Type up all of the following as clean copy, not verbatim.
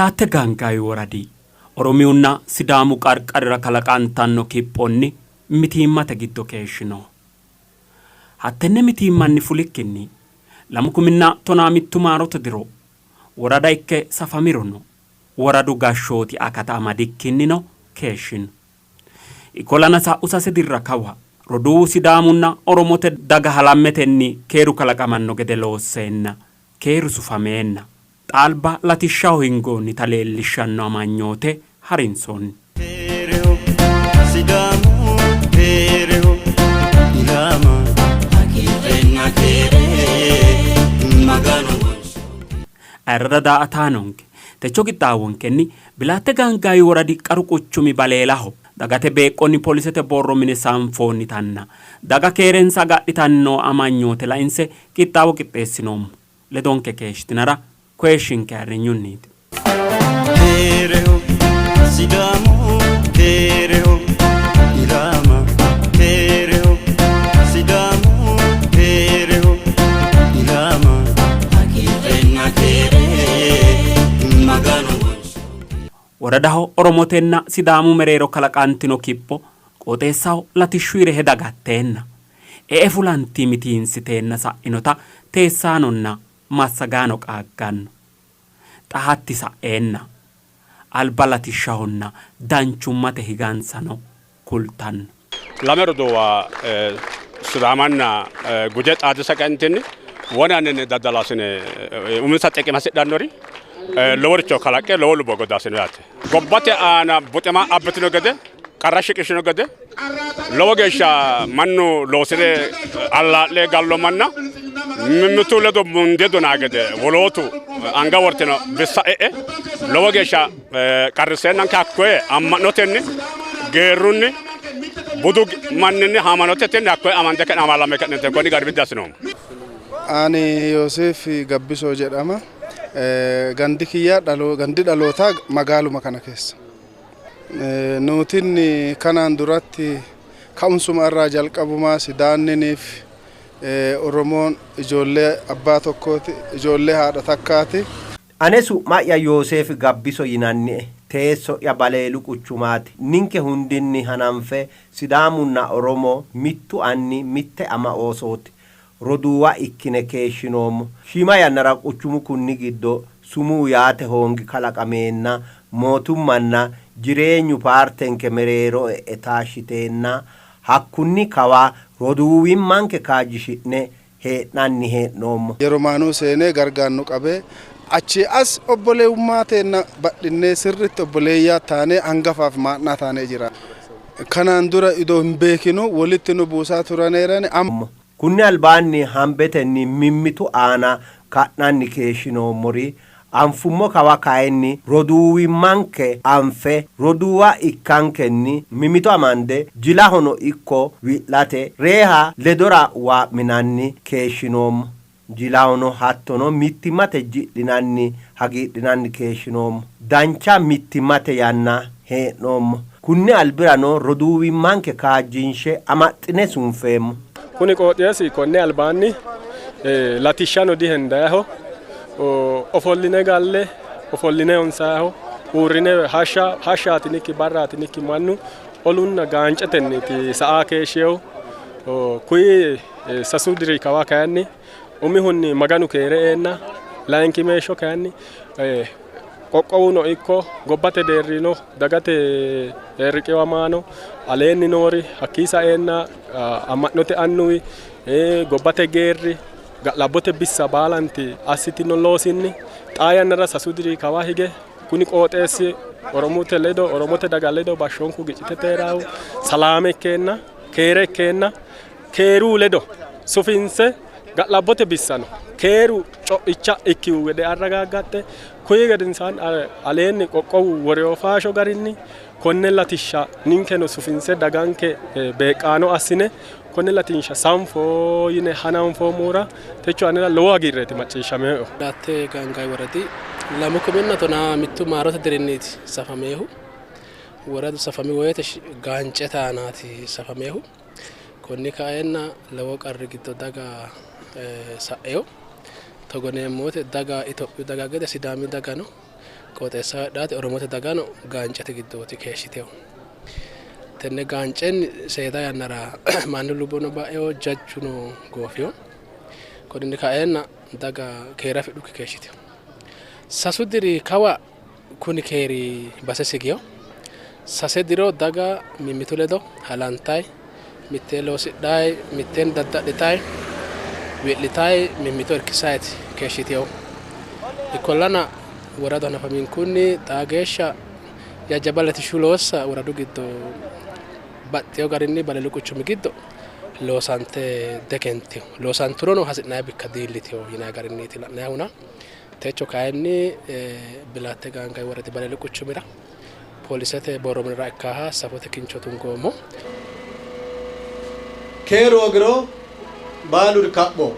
Bilaatte Gaangaayi woradii Oromiyuunna Sidaamu qarqarira kalaqantanno kiphonni mitiimmate giddo keeshshino. Hattenne mitiimmanni fulikkinni lamu kuminna tonaa mittu maarote diro worada ikke safamirono woradu gashshooti akata amadikkinnino keeshshino. Ikolana sa'u sase dirra kawa roduu Sidaamunna Oromote daga halammetenni keeru kalaqamanno gede loosseenna keeru sufameenna xaalba latishshaho hingoonni taleellishshanno amanyoote harinsoonni. Ayirrada daa'ataanonke techo qixxaawonkenni Bilaatte Gaangaayi woradi qaru quchumi baleelaho dagate beeqqonni polisete borro mine saanfoonni tanna daga keerensa agadhitanno amanyoote lainse qixxaawo qixxeessinoommo ledonke keeshtinara question carrinyunniti. Kereho Sidaamu kereho Irama kereho Sidaamu kereho Irama akifenna kere magano. Woradaho Oromotenna Sidaamu mereero kalaqantino kipho qooxeessaho latishshuire hedagatteenna fulanti mitiinsiteenna sa'inota teessaanonna massagaano qaagganno xahatti sa'eenna alba latishshahonna danchummate higansano kultanno. Lamerodowa Sidaamanna guje xaadisa qantinni wonanne daddalasine uminsa xeqima sidhannori loworicho kalaqe lowo lubo godaasino yaate. Gobbate aana buxima abbitino gede qarra shiqishino gede lowo geeshsha mannu loosire allaa'le gallo manna mimmitu ledo munde donaa gede wolootu anga wortino bissa lowo geeshsha qarriseennanke hakkoye amma'notenni geerrunni budu manninni haamanotetenni hakkoye amande ke'ne amaalame ke'nente konni garbiddi asinoommo. Ani Yoosef Gabbisoo jedhama. Gandi kiyya gandi dhalootaa magaaluma kana keessa. Nuutinni kanaan duratti ka'umsuma irraa jalqabumaa Sidaanniniif Oromoon ijoollee abbaa tokkooti ijoollee haadha takkaati. Anesu ma'ya Yoosef Gabbiso yinanni teesso ya baleelu quchumaati. Ninke hundinni hananfe Sidaamunna Oromoo mittu anni mitte ama oosooti. Roduuwa ikkine keeshshinoommo shima yannara quchumu kunni giddo sumuu yaate hoongi kalaqameenna mootummanna jireenyu paartenke mereero etaashiteenna hakkunni kawa roduuwimmanke kaajjishidhne hee'nanni hee'noommo. Yeromaanuu seenee gargaarnu qabee achi as obboleewummaa teenna badhinnee sirritti obboleeyyaa taanee hangafaaf maannaa taanee jira. Kanaan dura idoo hin beekinu walitti nu buusaa turaneerani amma. Kunni albaanni hambetenni mimmitu aana kadhanni keeshshinoommorii anfummo kawa kayenni roduuwimmanke anfe roduuwa ikkankenni mimito amande jila hono ikko wi'late reeha ledora waa'minanni keeshshinoommo jila hono hattono mittimmate jidhinanni hagiidhinanni keeshshinoommo dancha mittimmate yanna hee'noommo kunni albirano roduuwimmanke kaajjinshe amaxxine sunfeemmo. Kuni qooxeessi konne albaanni latishshano dihendayaho ofolline galle ofolline onsaaho uurrine hashshaatinikki barraatinikki mannu olunna gaancetenniiti sa'a keeshsheeho kuyi sasu diri kawa kayanni umihunni maganu keere'eenna layinki meeshsho kayanni qoqqowuno ikko gobbate deerrino dagate riqiwamaano aleenni noori hakkii sa'eenna amma'note annuwi gobbate geerri ga'labbote bissa baalanti assitino loosinni xaa yannara sasu diri kawa hige kuni qooxeessi Oromote daga ledo bashshonku giccite teeraahu salaame ikkeenna keere ikkeenna keeruu ledo sufinse ga'labbote bissano keeru co'icha ikkiwu gede arragaaggatte kuyi gedinsaan aleenni qoqqowu woreyo faasho garinni konne latishsha ninkeno sufinse daganke beeqaano assine konne latishsha sanfoo yine hananfoommoora techo anera lowo hagiirreeti macciishshameeho. Bilaatte Gaangaayi woradi lamu kuminna tonaa mittu maarote dirinniiti safameehu woradu safami woyte gaancetaanaati safameehu konni kaenna lowo qarri giddo daga sa'eyo togoneemmote daga Itophiyu daga gede Sidaami daga no qooxeessa dhaate Oromoota dagaano gaancate giddooti keeshiteewu. Tenne gaanceen seeda yannara manni lubbuun baay'ee hojjachuun goofiyo. Kodinni ka'eenna daga keera fidhu keeshiteewu. Sasudiri kawa kuni keeri base sigiyo. Sase diroo daga mimmitu ledo halantaay mittee loosidhaay mitteen daddadhitaay wi'litaay mimmitu irkisaayiti keeshiteewu. Ikollana warada nafamiin kunni xaageesha yajjabalati shuloossa waradu giddo baxxeewu garinni balelu quchumi giddo loosante dekentiyo. Loosanturono hasi'naay bikka diillitiyo yinaa garinniiti la'naay huna. Techo kayinni bilaatte gaangay waradi balelu quchumira poolisete boromira ikkaha safote kincho tungoomo. Keeroo giroo baalur kapho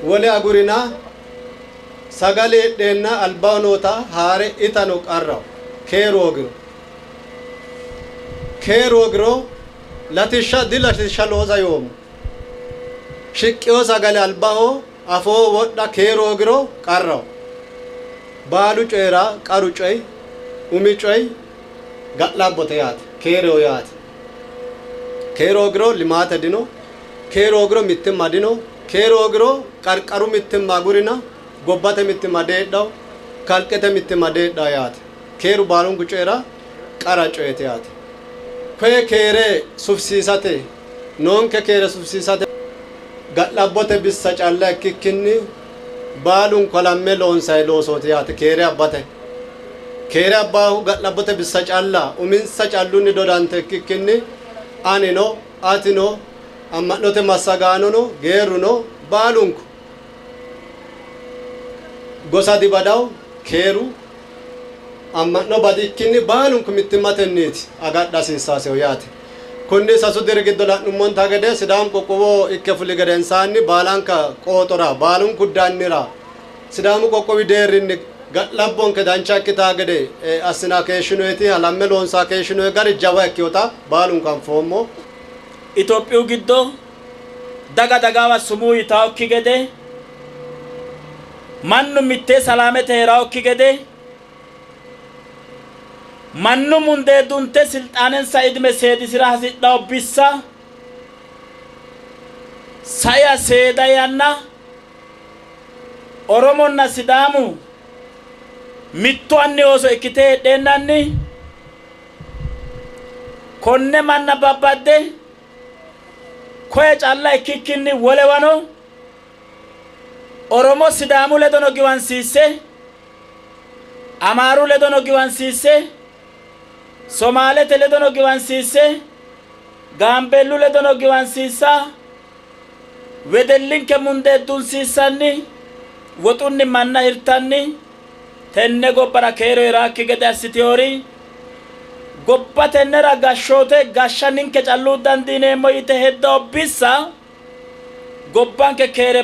wole agurina sagale dhenna albaanota haare itano qarra keeroo giroo latisha dilatisha looza yoomu shiqqiyoo sagale albaho afoo wodha keeroo giroo qarra baalu coyra qaru coy umi coy ga'labbote yaate keeroo yaate. Keeroo giroo limaata dino keeroo giroo mittimma dino keeroo giroo qarqaru mittimma gurina gobbate mittimma deedhaw kalqete mittimma deedhaa yaate. Keeru baalun coyra qara coyete yaate. Koye keere sufsiisate noonke keere sufsiisate ga'labbote bissa calla ikkikkinni baalun kolamme loonsay loosooti yaate. Keere abbate keere abbaahu ga'labbote bissa calla uminsa callunni dodante ikkikkinni anino atino amma'note massagaanono geeruno baalunku gosa dibadaw keeru amma'no badikkinni baalunku mittimmatenniiti agadha hasiisaaseho yaate. Kunni sasu diri giddo la'nummonta gede Sidaamu qoqqowoo ikke fuli gedensaanni baalanka qooxora baalunku daannira Sidaamu qoqqowi deerrinni ga'labbonke dancha ikkitaa gede assina keeshshinoyti halamme loonsaa keeshshinoy gari jawa ikkiyota baalunku anfoommo. Itoophiyu giddo daga dagawa sumuu yitaawokki gede mannu mittee salaamete heeraawokki gede mannu mundee dunte silxaanensa idime seedisira hasidhawo bissa saya seeda yanna Oromonna Sidaamu mittu anni ooso ikkite heedheennanni konne manna babbadde koye calla ikkikkinni wolewano Oromo Sidaamu ledono giwansiisse Amaaru ledono giwansiisse Somaalete ledono giwansiisse Gaambeellu ledono giwansiissa wedellinke mundee dunsiissanni woxunni manna hirtanni tenne gobbara keero iraakki gede assiteyoori gobba tennera gashshoote gashsha ninke calluu dandiineemmo yite heddoo bissa gobbanke keere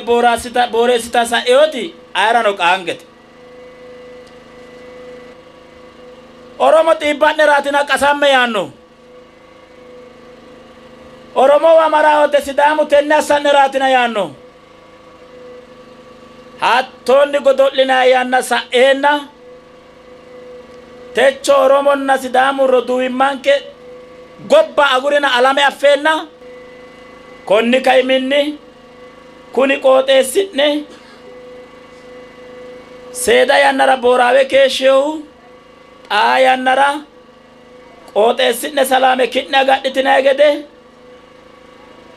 booreessita sa'eyooti ayirano qaangete. Oromo xiibba'neraatina qasamme yaanno Oromo Amaraahote Sidaamu tenne assa'neraatina yaanno hattoonni godo'linay yanna sa'eenna techo Oromonna Sidaamu roduwimmanke gobba agurina alame affeenna konni kaiminni kuni qooxeessi'ne seeda yannara booraawe keeshsheehu xaa yannara qooxeessi'ne salaame ki'ne agadhitinay gede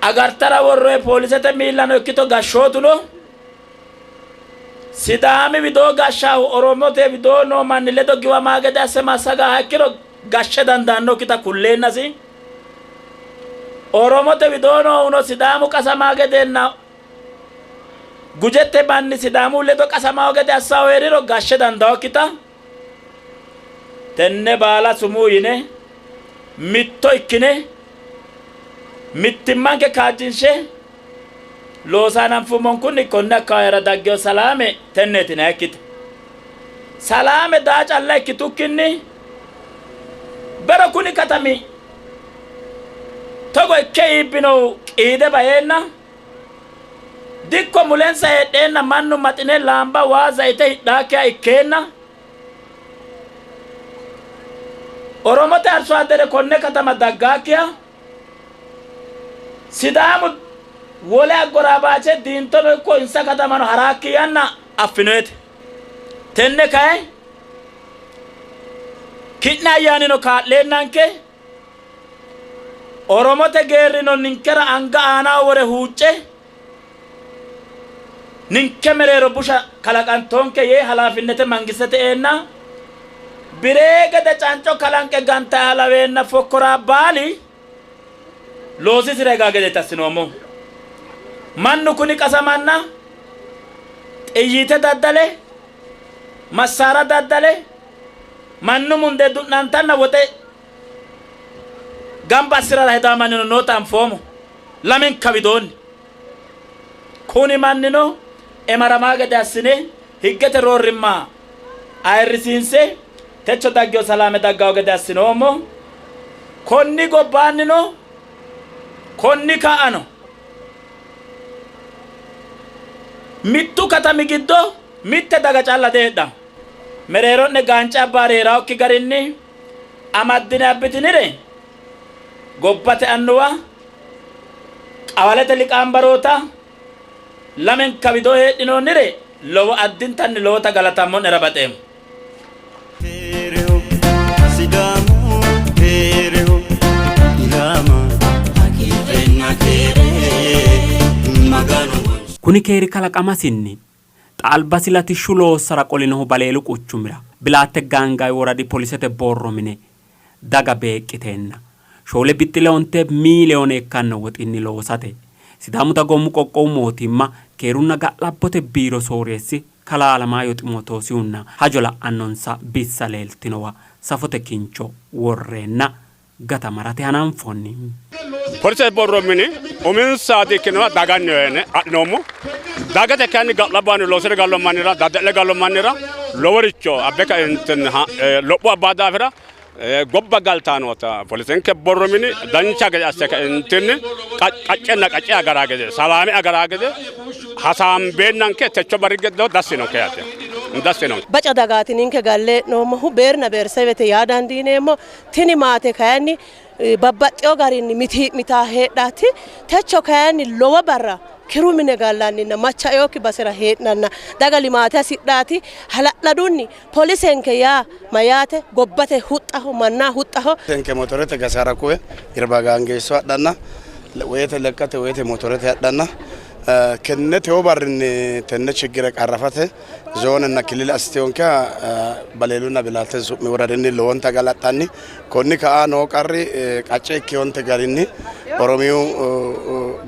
agartara worroye poolisete miillano ikkito gashshootuno Sidaami widoo gashshaahu Oromote widoo noo manni ledo giwamaa gede asse massagaa ikkiro gashshe dandaannokkita kulleennasi Oromote widoo noo uno Sidaamu qasamaa gedenna gujette manni Sidaamu ledo qasamaa gede assaa heeriro gashshe dandaakkita tenne baala sumuu yine mitto ikkine mittimmanke kaajjinshe loosaananfumon kunni konne akkaayara daggeo salaame tenneetina ikkite salaame daa calla ikkitukkinni bero kuni katami togo ikke iibbinohu qiide baheenna dikko mulensa heedheenna mannu maxine laamba waa zayite hidhaakiya ikkeenna oromote arso addere konne katama daggaakiya sidaamu wole aggoraabache diintono ikko insa katamano haraakkiyanna affinoyete tenne kae ki'ne ayyaanino kaa'leennanke oromote geerrino ninkera anga aanaa wore huucce ninke mereero busha kalaqantonke yee halaafinnete mangistete eenna biree gede canco kalanqe ganta halaweenna fokkoraa baali loosisire gaa gede tassinoommo mannu kuni qasamanna xiyyiite daddale massaara daddale mannu munde du'nantanna woxe gamba assirara hedaamannino noota anfoomo lamenka widoonni kuni mannino emaramaa gede assine higgete roorrimmaa ayirrisiinse techo daggeyo salaame daggawo gede assinoommo konni gobbaannino konni ka'ano mittu katami giddo mitte daga calla deedha mereero'ne gaanca abbaari heeraokki garinni amaddine abbitinire gobbate annuwa qawalete liqaambaroota lamenka widoo heedhinoonnire lowo addintanni lowota galatammonnera baxeemo kuni keeri kalaqamasinni xaalbasi latishshu loossara qolinohu baleelu quchumira bilaatte gaangay woradi polisete borro mine daga beeqqiteenna shoole bixxileonte miiliyoone ikkanno woxinni loosate sidaamu dagoomu qoqqowu mootimma keerunna ga'labbote biiro sooreessi kalaa Alamaayo Ximootosihunna hajo la'annonsa bissa leeltinowa safote kincho worreenna gata marate hananfonni polisete borro mini uminsaati ikkinoha daganniyoene adhinoommo dagate kayinni ga'labbaanni loosire gallo mannira dadda'le gallo mannira loworicho abbe kaentinni lophu abbaa daafira gobba galtaanoota polisenke borro mini dancha gede asse kaentinni qaccenna qacce agaraa gede salaame agaraa gede hasaambeennanke techo bari geddo dassinonke yaate dassinonke baca dagaati ninke galle noommohu beerna beersewete yaa dandiineemmo tini maate kayinni babbaxxeyo garinni mitaa heedhaati techo kayinni lowo barra kiru mine gallanninna machaeyokki basera heedhanna daga limaate hasidhaati hala'ladunni polisenke yaa mayaate gobbate huxxaho mannaa huxxaho tenke motorete gasara kuwe irba gaangeesso hadhanna woyete lekkate woyete motorete hadhanna kenne tewo barrinni tenne chiggire qarrafate zoonenna kilile assiteyonke baleelunna bilaalte su'mi woradinni lowonta galaxxanni konni ka'a noo qarri qacce ikkeyonte garinni oromiyu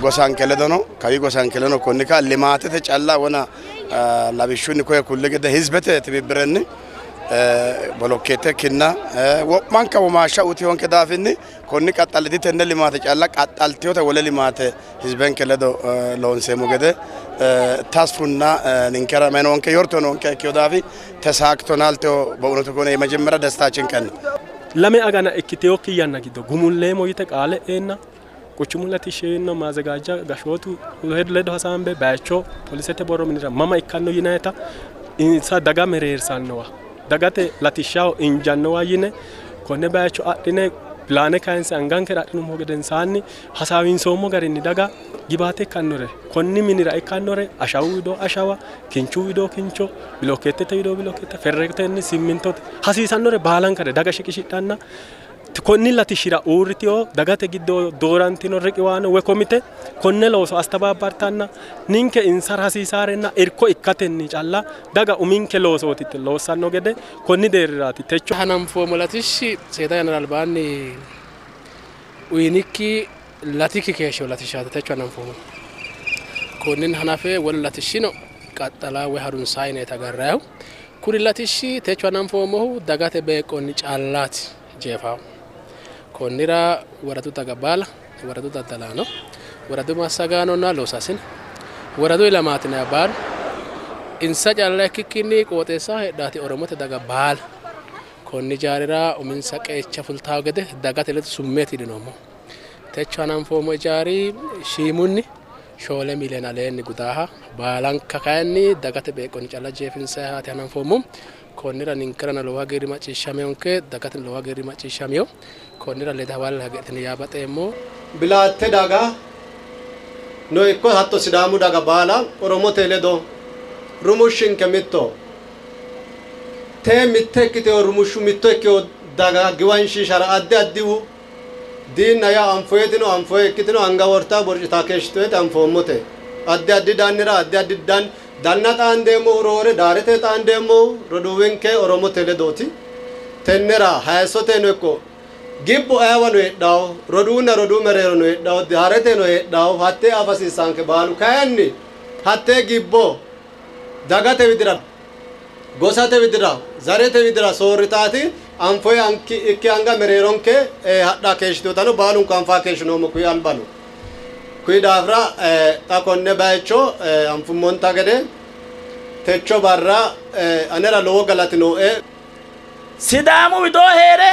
gosanke ledono kawi gosanke ledono konni ka'a limaatete calla wona labishshunni koye kulle gede hizbete tibibbirenni bolokkeete kinna wo'manka womaashsha utiyonke daafinni konni qaxxalliti tenne limaate calla qaxxaltiyote wole limaate hizbenke ledo loonseemmo gede tasfunna ninkera menonke yortononke ikkeyo daafi tesaaktonaalteyo በእውነቱ ከሆነ የመጀመሪያ ደስታችን ቀን lame agana ikkiteyokki yanna giddo gumulleemo yite qaale eenna quchumu latishshinna maazagaajja gashootu ledo hasaambe bayicho polisete borro minira mama ikkanno yinayta insa daga mereersannowa dagate latishshaho injannowa yine konne bayicho adhine pilaane kayinse angankera adhinummo gedensaanni hasaawinsoommo garinni daga gibaate ikkannore konni minira ikkannore ashawu widoo ashawa kinchu widoo kincho bilokkeettete widoo bilokkeette ferretenni simmintote hasiisannore baalankare daga shiqishidhanna konni latishshira uurritiyo dagate giddo doorantino riqiwaano woy komite konne looso astabaabbartanna ninke insara hasiisaarenna irko ikkatenni calla daga uminke loosootitte loossanno gede konni deerriraati techo hananfoommo latishshi seeda yanara albaanni uyinikki latiki keeshsho latishshaati techo hananfoommo konnin hanafe wolu latishshino qaxxalaa woy harunsaa yineeta agarrayihu kuri latishshi techo hananfoommohu dagate beeqqonni callaati jeefaahu konnira waradu daga baala waradu daddalaano waradu massagaanonna loosasine waradu ilamaatina baalu insa calla ikkikkinni qooxeessaa hedhaati oromote daga baala konni jaarira uminsa qeecha fultaawo gede dagate ledo summeeti hidhinoommo techo hananfoommo ijaari shiimunni shoole miiliyoona leenni gudaaha baalanka kayanni dagate beeqonni calla jeefinsayi haati hananfoommo konnira ninkerana lowo hagiirri macciishshameyonke dagate lowo hagiirri macciishshameyo konnira leda hawalle hageetini yaabaxeemmo bilaatte daga no ikko hatto sidaamu daga baala oromote ledo rumushshinke mitto te mitte ikkiteyo rumushshu mitto ikkeyo daga giwanshiishara addi addihu diinna yaa anfoyetino anfoye ikkitino anga wortaa borcitaa keeshshitoyete anfoommote addi addi daannira addi addi danna xaandeemmo roore daarete xaandeemmo roduuwinke oromote ledooti tennera hayissoteno ikko gibbo aawano heedhawo roduunna roduu mereero no heedhawo daarete no heedhawo hattee afasiisaanke baalu kayanni hattee gibbo dagate widira gosate widira zarete widira soorritaati anfoye anki ikke anga mereeronke hadha keeshshitotano baalunku anfaa keeshshinoommo kuyi albano kuyi daafira xa konne bayicho anfummonta gede techo barra anera lowo galati nooe sidaamu widoo heere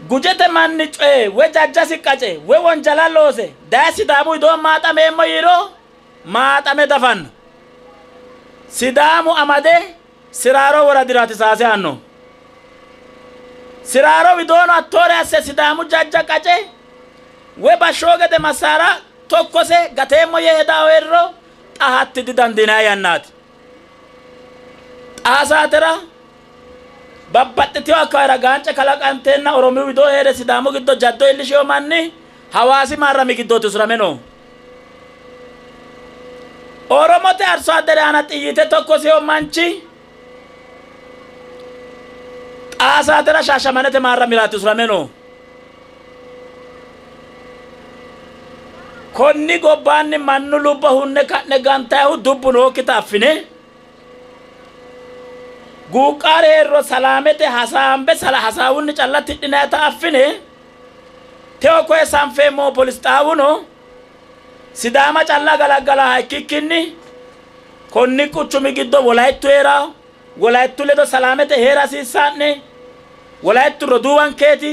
gujete manni coye we jajjasi qace we wonjala loose daye sidaamu widoo maaxameemmo yiiro maaxame dafanno sidaamu amade siraaro woradiraati saase hanno siraaro widoono attoore asse sidaamu jajja qace we bashshoo gede massaara tokkose gateemmo yee hedaaweerro xa hatti didandinayi yannaati xaa saatera babbaxxiteyo akkawayira gaance kalaqanteenna oromiyu widoo heere sidaamu giddo jaddo iillisheyo manni hawaasi maarrami giddooti usurame no oromote arso addere aana xiyyite tokkoseyo manchi xaa saatera shaashamanete maarramiraati usurame no konni gobbaanni mannu lubbo hunne ka'ne gantayihu dubbu nookkita affine guuqqaare heerro salaamete hasaambe hasaawunni calla tidhinayta affine tewo koye sanfeemmo polis xaawuno sidaama calla galaggalaha ikkikkinni konni quchumi giddo wolayittu heeraho wolayittu ledo salaamete heera hasiissaa'ne wolayittu roduuwankeeti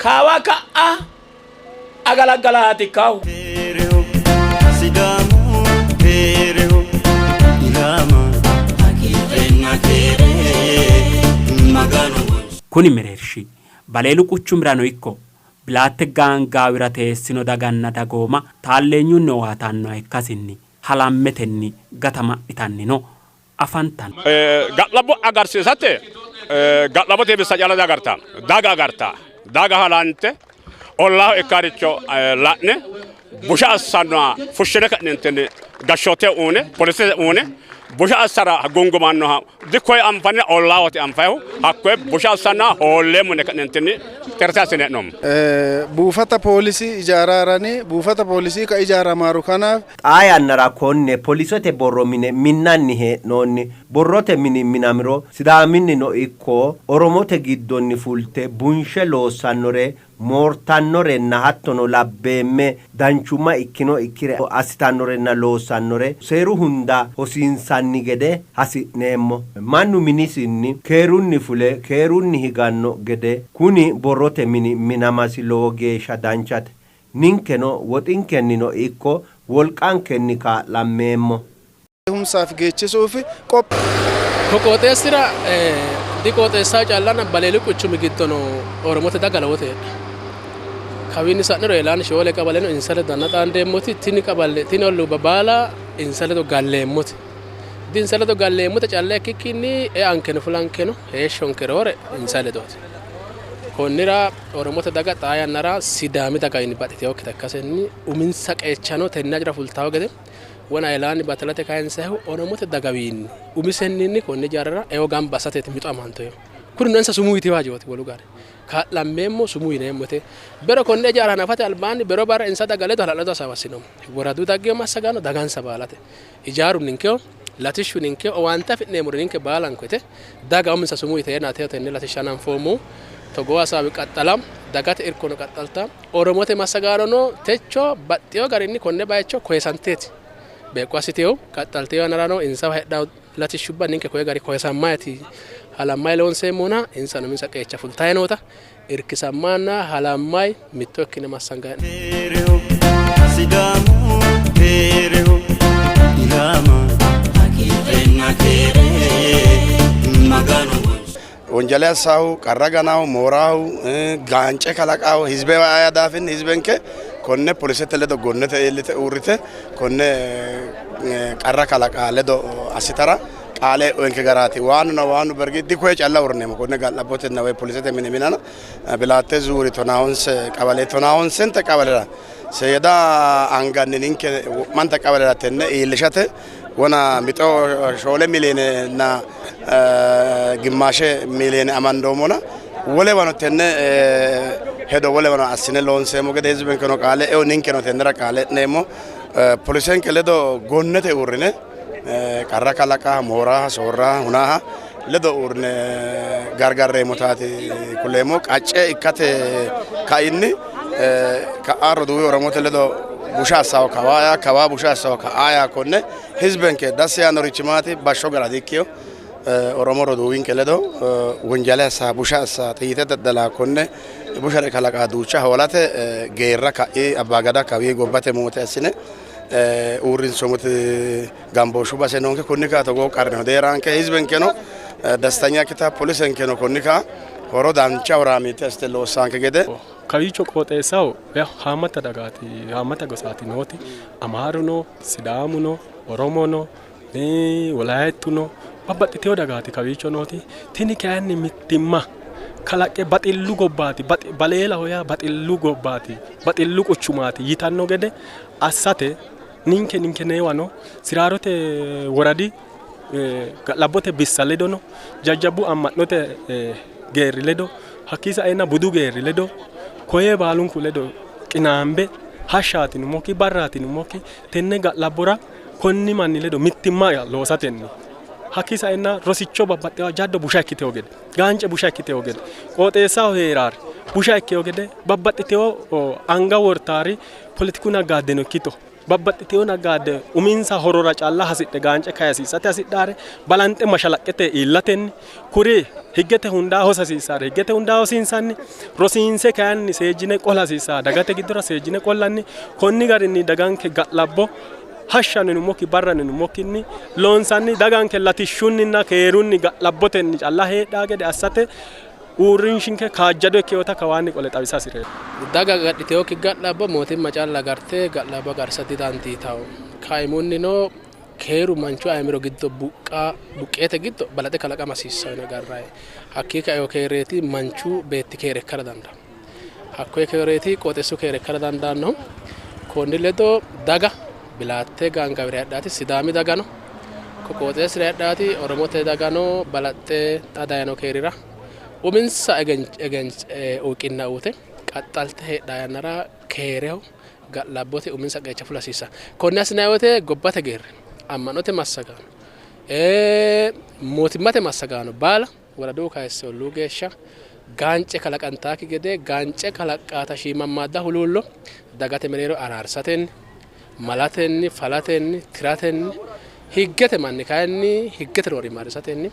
kaawa ka'a agalaggalahaati kawu kuni mereershi baleelu quchumirano ikko bilaatte gaangaawira teessino daganna dagooma taalleenyunni owaatannoha ikkasinni halammetenni gatamadhitannino afantanno ga'labbo agarsiisate ga'labote bissa cala dagarta daga halante ollaaho ikkaricho la'ne busha assannoha fushshine ka'neentinni gashshoote uune polisete uune busha assara gungumannoha dikkoye anfanni ollaahote anfayihu hakkoye busha assannoha hoolleemmunne ka'neentinni terse assine'noom buufata poolisii ijaaraarani buufata poolisii ka ijaaramaaru kanaaf xaa yannara konne polisete borro mine minnanni hee'noonni borrote mini minamiro sidaaminnino ikko oromote giddonni fulte bunshe loossannore moortannorenna hattono labbeemme danchumma ikkino ikkire assitannorenna loossannore seeru hunda hosiinsanni gede hasi'neemmo mannu minisinni keerunni fule keerunni higanno gede kuni borrote mini minamasi lowo geeshsha danchate ninkeno woxinkennino ikko wolqankenni kaa'lammeemmo humsaaf geechisuuf qooxeessira di qooxeessaa caallaan baleelu quchumi giddono oromote daga lowote kawini sa'nero elaan shoole qabaleno insale danna xaandeemmoti tini qaballe tini ollu babaala insale do galleemmoti di insale do galleemmote calle ikkikkinni ankeno fulankeno heeshshonkeroore insale dooti konnira oromote daga xaa yannara sidaami daga yini baxxiteyokkita ikkasenni uminsa qeechano tenna jira fultawo gede wona elaan batalate kayinsahu oromote dagawiinni umisenninni konni jaarara eo gamba asateeti mixo amantoyo kuri nansa sumuu yitiwaajooti wolu gaari kaa'lammeemmo sumuu yineemmote bero konne jaara nafate albaanni bero bara insa dagaledo hala'lado asawassinomo woradu daggeyo massagaano dagansa baalate ijaaru ninkeyo latishshu ninkeyo owaante afi'neemmori ninke baalankote daga uminsa sumuu yitee naateyo tenne latishsha nanfoommo togoo asaawi qaxxalam dagate irkono qaxxalta oromote massagaanono techo baxxiyo garinni konne bayicho koyesanteeti beeqo assiteyo qaxxalteyo anarano insawa hedhawo latishshubba ninke koye gari koyesammayati halammay loonseemmona insano minsa qeecha fultaayinoota irkisammaanna halammay mitto ikkine massangaa'en Sidaamu keereho ilaama hakiifenna keeree maganu ወንጀል ያሳው ቀረገናው ሞራው ጋንጨ ከላቃው ህዝበ ያዳፍን ህዝበንከ ኮነ ፖሊስ ተለዶ ጎነተ እልተ ኡርተ ኮነ ቀረ ከላቃ ለዶ አሲተራ ቃለ ወንከ ገራቲ ዋኑ በርግዲ ኮ ጫላ ወርነ ኮነ ጋላቦት ነው ፖሊስ ተምን ሚናና ብላተ ዙሪ ቶናውንስ ቀበሌ ቶናውንስን ተቀበለራ ሰየዳ አንጋንኒንከ ማን ተቀበለራ ተነ ይልሻተ ወና ሚጦ ሾለ ሚሊዮን እና ግማሽ ሚሊዮን አማንዶሞና ወለ ወና ተነ ሄዶ ወለ ወና አስነ ሎን ሰሞ ገደ ህዝብን ከኖ ቃለ ኤው ኒንከ ነው ተነራ ቃለ ነሞ ፖሊስን ከለዶ ጎነተ ኡርነ ቀራ ካላቃ ሞራ ሶራ ሁና ለዶ ኡርነ ጋርጋሬ ሞታቲ ኩሌሞ ቃጨ ኢካተ ካይኒ ከአርዱ ኦሮሞተ ለዶ ቡሻሳው ከዋ ቡሻሳው ከአያ ኮነ ህዝብን ከዳስያ ኖሪችማቲ ባሾ ገራዲኪዮ ኦሮሞ ሮዶዊን ከለዶ ወንጀላሳ ቡሻሳ ተይተ ተደላ ኮነ ቡሻረ ካላቃ ዱቻ ሆላተ ጌራ ካኢ አባጋዳ ካዊ ጎባተ ሞተ አስነ ኡሪን ሶሞት ጋምቦሹ ባሰኖንከ ኮኒካ ተጎ ቀርነ ደራንከ ህዝብን ከኖ ደስተኛ ክታ ፖሊስን ከኖ ኮኒካ ሆሮ ዳንቻ ወራሚተ አስተሎ ሳንከ ገደ kawicho qooxeessaho haamata dagaati haamata gosaati nooti amaaruno sidaamuno oromono walaayittuno babbaxxiteyo dagaati kawicho nooti tini kayinni mittimma kalaqe baxillu gobbaati baleelaho yaa baxillu gobbaati baxillu quchumaati yitanno gede assate ninke neewano siraarote woradi labbote bissa ledono jajjabbu amma'note geerri ledo hakkiisa ayna budu geerri ledo koye baalunku ledo qinaambe hashshaatin mokki barraatin mokki tenne ga'labbora konni manni ledo mittimma loosatenni hakkiisa ayna rosicho babbaxxewa jaddo busha ikkiteyo gede gaance busha ikkiteyo gede qooxeessaho heeraari busha ikkeyo gede babbaxxiteyo anga wortaari politiku naggaadeno ikkito babbaxxiteyo naggaade uminsa horora calla hasidhe gaance kayasiisate hasidhaare balanxe mashalaqqete iillatenni kuri higgete hundaa hosasiisaare higgete hundaa hosiinsanni rosiinse kayanni seejjine qola hasiisaa dagate giddora seejjine qollanni konni garinni daganke ga'labbo hashshaninu mokki barraninu mokkinni loonsanni daganke latishshunninna keerunni ga'labbotenni calla heedhaa gede assate uurrinshinke kaajjado ikkeyota kawaanni qole xawisa hasire daga gadhiteyookki ga'labbo mootimma calla agarte ga'labbo agarsati dandiitawo kaimunnino keeru manchu ayimiro giddo buqqeete giddo balaxe kalaqama hasiissawo yine agarrayi hakkii kaeyo keereeti manchu beetti keere ikkara dandawo hakkoye keereeti qooxeessu keere ikkara dandaannohu konni ledo daga bilaatte gaangawire hadhaati sidaami dagano ko qooxeessire hadhaati oromote dagano balaxxe xadayano keerira uminsa uqinna uute qaxxalte heedhaa yannara keereho ga'labbote uminsa qeecha fula hasiissa konne asinayi woyte gobbate geerre amma'note massagaano mootimmate massagaano baala woraduu kayisse olluu geeshsha gaance kalaqantaakki gede gaance kalaqqaata shiimammaadda huluullo dagate mereero araarsatenni malatenni falatenni tiratenni higgete manni kayinni higgete roori maarisatenni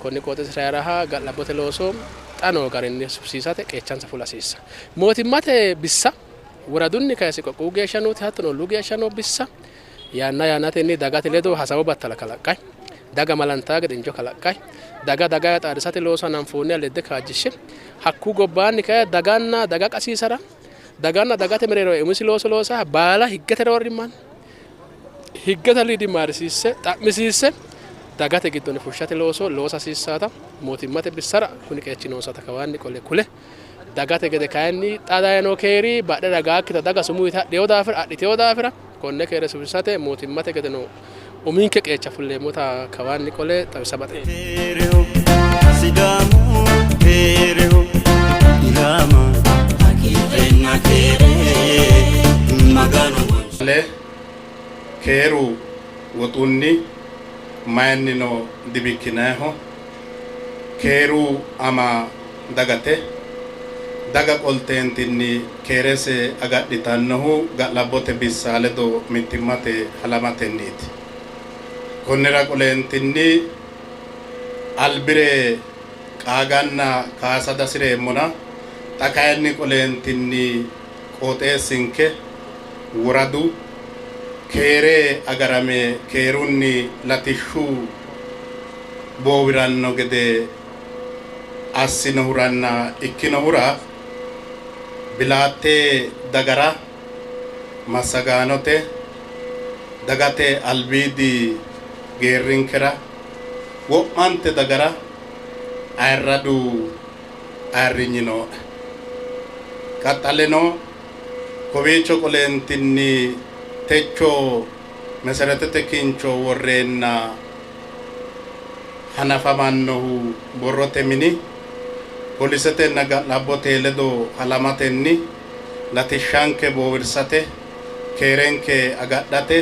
konni qooxeessira yaraha ga'labbote looso xanoo garinni subsiisate qeechansa fula hasiissa mootimmate bissa woradunni kayise qoqqowu geeshsha nooti hattono olluu geeshsha noo bissa yannatenni dagate ledo hasawo battala kalaqqay daga malantaa gede injo kalaqqay daga xaadisate looso hananfoonni alledde kaajjishshe hakkuu gobbaanni kaye daga qasiisara daganna dagate mereero umisi looso loosa baala higgete roorrimman higgete liidi maarisiisse xa'misiisse dagate giddonni fushshate looso loosa hasiissaata mootimmate bissara kuni qeechi noosata kawaanni qole kule dagate gede kayinni xadayino keeri badhe dagaakkita daga sumuyita adhiteyo daafira konne keere subsisate mootimmate gede no uminke qeecha fulleemmota kawaanni qole xawisa baxe Sidaamu keereho ilaama hakiifenna keeree maganu le keeru woxunni mayannino dibikkinayiho keeru ama dagate daga qolteentinni keerese agadhitannohu ga'labbote bissaa ledo mittimmate halamatenniiti konnira qoleentinni albire qaaganna kaasada sireemmona xakayanni qoleentinni qooxeessinke woradu keere agarame keerunni latishshu boowiranno gede assinohuranna ikkinohura bilaatte dagara massagaanote dagate albiidi geerrinkera wo'mante dagara ayirradu ayirrinyino qaxxaleno kowiicho qoleentinni techo meseretete kincho worreenna hanafamannohu borrote mini polisetenna ga'labbote ledo halamatenni latishshanke boowirsate keerenke agadhate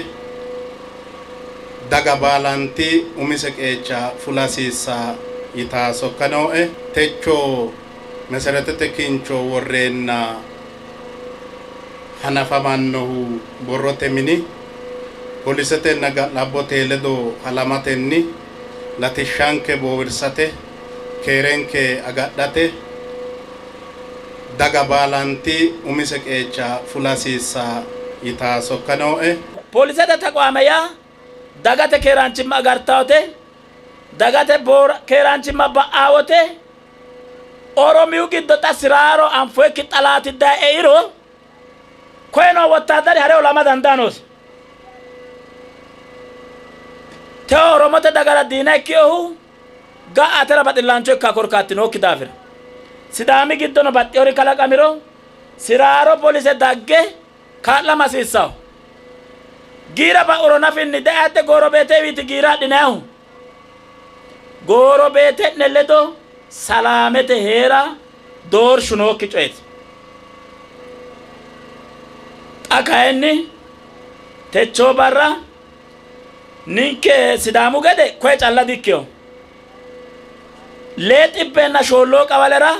daga baalanti umise qeecha fulasiissa yitaa sokkanoo'e techo meseretete kincho worreenna hanafamannohu borrote mini polisetenna ga'labbote ledo halamatenni latishshanke boowirsate keerenke agadhate daga baalanti umise qeecha fulasiissa yitaa sokkanoo'e Poolisete taqaame yaa dagate keeraanchimma agartawote dagate keeraanchimma ba'aawote Oromiyu giddo xa siraaro anfoykki xalaati daye eiro koyeno wottaadari hare olama dandaanoosi te Oromote dagara diina ikkiyohu ga'atera baxillaancho ikka korkaattinokki daafira Sidaami giddono baxxewori kalaqamiro siraaro polise dagge kaa'lama hasiissawo giira ba'uro nafinni de'adde goorobeetewiiti giira adhinayihu goorobeete'ne ledo salaamete heera doorshu nookki coyeeti xa kayinni techoo barra ninke sidaamu gede koye calla dikkeyo lee xibbeenna shoolloo qawalera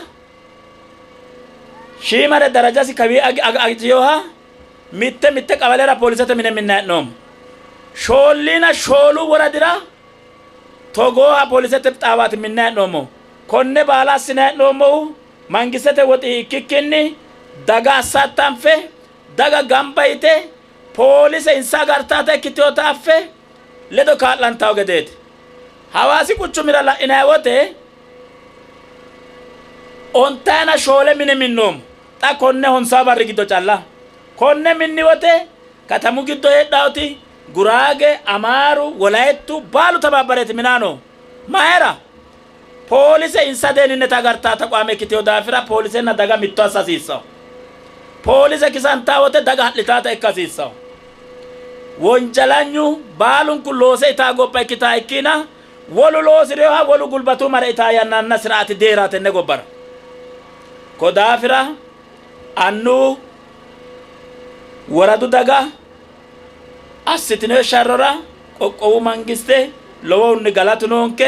shiimare darajasi kawii agjiyoha mitte qawalera poolisete mine minna he'noommo shoollina shoolu woradira togooha poolisete xaawaati minna he'noommo konne baala assina he'noommohu mangistete woxi ikkikkinni daga assattanfe daga gamba yite poolise insa agartaata ikkitewota affe ledo kaa'lantawo gedeeti hawaasi quchumira la'inayi wote ontayina shoole mine minnoommo xa konne honsaa barri giddo calla konne minni wote katamu giddo heedhaawoti Guraage Amaaru Wolayittu baalu tababbareeti minaano mayera poolise insa deeninne tagartaa taqaame ikkiteyo daafira poolisenna daga mitto assa hasiissawo poolise kisantaa wote daga ha'litaata ikka hasiissawo wonjalanyu baalunku loose itaa gobba ikkitaa ikkina wolu loosireyoha wolu gulbatu mare itaa yannanna siraati deeraa tenne gobbara ko daafira annu woradu daga assitino sharrora qoqqowu mangiste lowohunni galatu noonke